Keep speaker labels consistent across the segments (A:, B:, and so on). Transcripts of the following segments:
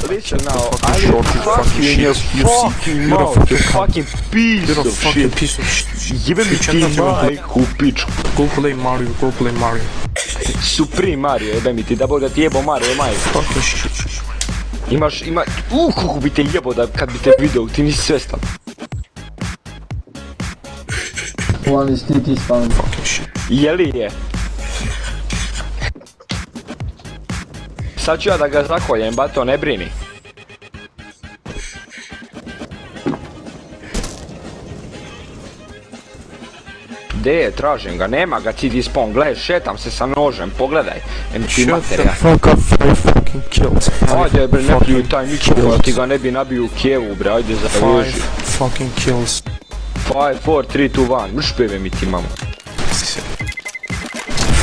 A: Listen now, I will fuck you in your fucking mouth, you fucking piece of shit. Jebem mi ti majku, pičku.
B: Go play Mario, go play Mario.
A: Supreme Mario, jebem mi ti, da boga ti jebo Mario, majku.
B: Fucking shit.
A: Kako bi te jebo da kad bi te video, ti nisi svestan.
C: One is TT spawn.
B: Fucking shit.
A: Jeli je? Sad ću ja da ga zakoljem, bato, ne brini. Gdje je, tražim ga, nema ga CD spawn, gledaj, šetam se sa nožem, pogledaj.
B: Shut the fuck up, 5 fucking kills.
A: Ajde bre, ne pljuj taj mikrofon, da ti ga ne bi nabio u Kijevu bre, ajde zaveži.
B: 5 fucking kills.
A: 5, 4, 3, 2, 1, mrš peve mi ti mamo.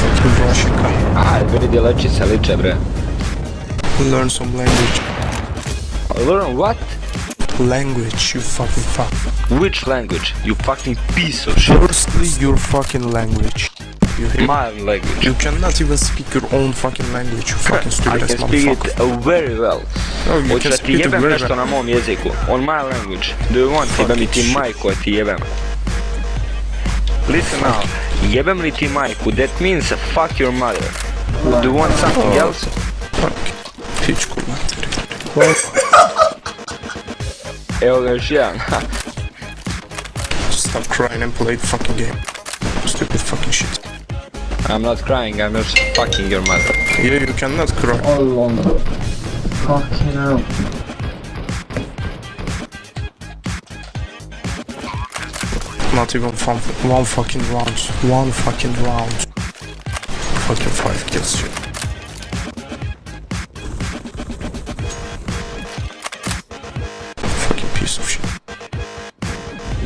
B: Fucking bullshit.
A: Ajde, vidi leči se liče bre.
B: Learn some language.
A: Learn what?
B: Language, you fucking fuck.
A: Which language? You fucking piece of shit.
B: Firstly, your fucking language. You hear?
A: My language.
B: You cannot even speak your own fucking language, you fucking
A: I
B: stupid ass
A: can speak
B: motherfucker.
A: it very well.
B: No, you
A: Hoću
B: can
A: da ti
B: speak it
A: jebem
B: very
A: nešto
B: well.
A: na mom jeziku. On my language. Do you want jebem li ti
B: Fucking
A: majku da ti jebem? Listen now. Jebem li ti majku? That means fuck your mother. Do you want something else?
B: Fuck. Pičku materi.
A: Evo ga još jedan.
B: Stop crying and play the fucking game. Stupid fucking shit.
A: I'm not crying, I'm just fucking your mother.
B: Yeah, you cannot cry.
C: All on. Fucking hell.
B: Not even one fucking round. One fucking round. Fucking 5 kills shit. Fucking piece of shit.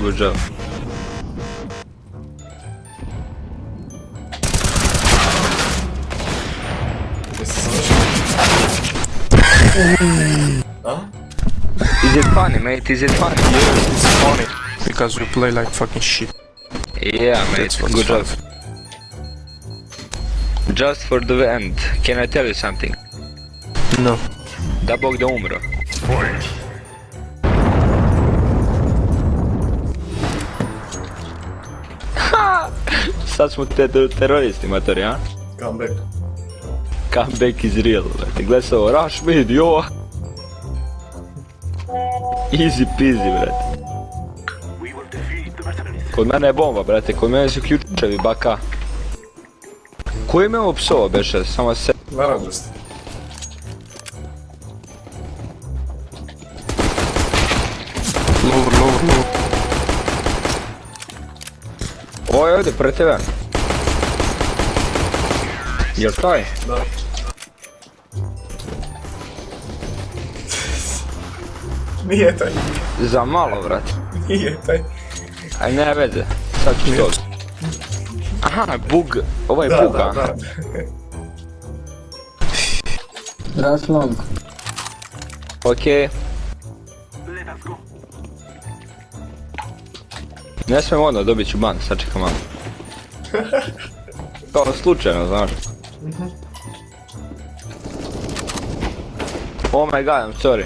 A: Good job. Is it funny, mate? Is it funny?
B: Yeah, it's funny. Because you play like fucking shit.
A: Yeah, mate.
B: That's what's
A: Good job.
B: fun.
A: Just for the end, can I tell you something?
B: No.
A: Da Bog da umro. Sad smo teroristi, matori, a?
D: Comeback.
A: Comeback is real, brate. Gle se ovo, rush mid, jo! Easy peasy, brate. Kod mene je bomba, brate, kod mene su ključevi, baka. Ko je me ovo psovo, beše, samo se...
D: Naranđasti.
B: Lower.
A: Ovo je ovdje, pre tebe. Jel taj?
D: Da. Nije taj.
A: Za malo, brate.
D: Nije taj.
A: Aj, ne veze, sad ću to. Aha, bug, ovo je bug, a?
D: Da.
C: Rush long.
A: Okej. Ne smijem ono, dobit ću ban, sad čekam malo. Kao slučajno, znaš. Oh my god, I'm sorry.